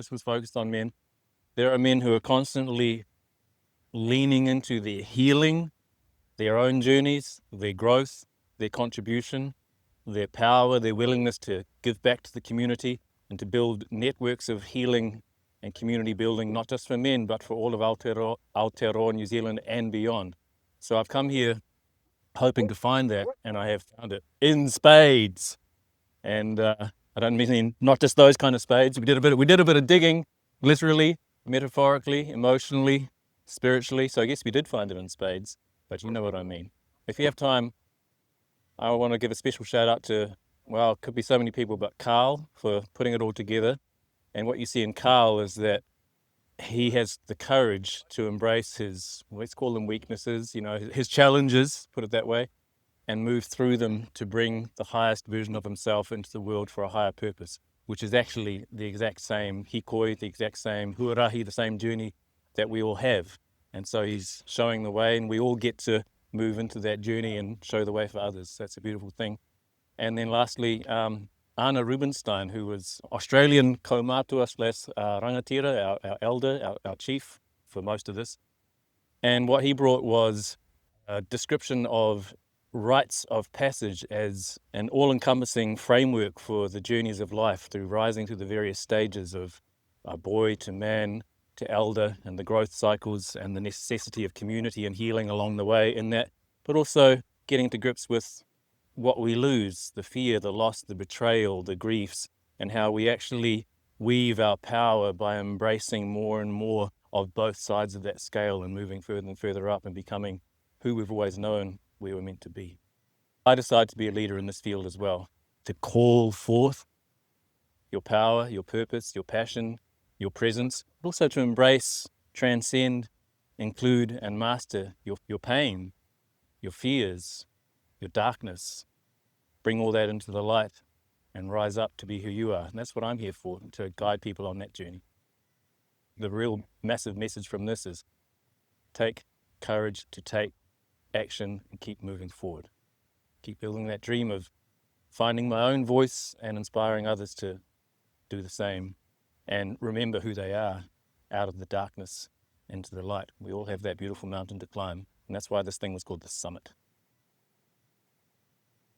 this was focused on men. There are men who are constantly leaning into their healing, their own journeys, their growth, their contribution, their power, their willingness to give back to the community and to build networks of healing and community building, not just for men, but for all of Aotearoa, New Zealand and beyond. So I've come here hoping to find that, and I have found it in spades. And I don't mean not just those kind of spades. We did a bit of digging, literally, metaphorically, emotionally, spiritually. So I guess we did find it in spades, but you know what I mean. If you have time, I want to give a special shout out to, well, it could be so many people, but Carl for putting it all together. And what you see in Carl is that he has the courage to embrace his, let's call them weaknesses, his challenges, put it that way, and move through them to bring the highest version of himself into the world for a higher purpose, which is actually the exact same hikoi, the exact same huarahi, the same journey that we all have. And so he's showing the way, and we all get to move into that journey and show the way for others. That's a beautiful thing. And then lastly, Anna Rubinstein, who was Australian kaumatua / rangatira, our elder, our chief for most of this. And what he brought was a description of rites of passage as an all-encompassing framework for the journeys of life through rising through the various stages of a boy to man to elder and the growth cycles and the necessity of community and healing along the way in that, but also getting to grips with what we lose, the fear, the loss, the betrayal, the griefs, and how we actually weave our power by embracing more and more of both sides of that scale and moving further and further up and becoming who we've always known we were meant to be. I decided to be a leader in this field as well, to call forth your power, your purpose, your passion, your presence, but also to embrace, transcend, include, and master your pain, your fears, your darkness. Bring all that into the light and rise up to be who you are. And that's what I'm here for, to guide people on that journey. The real massive message from this is take courage to take action and keep moving forward. Keep building that dream of finding my own voice and inspiring others to do the same, and remember who they are out of the darkness into the light. We all have that beautiful mountain to climb, and that's why this thing was called the Summit.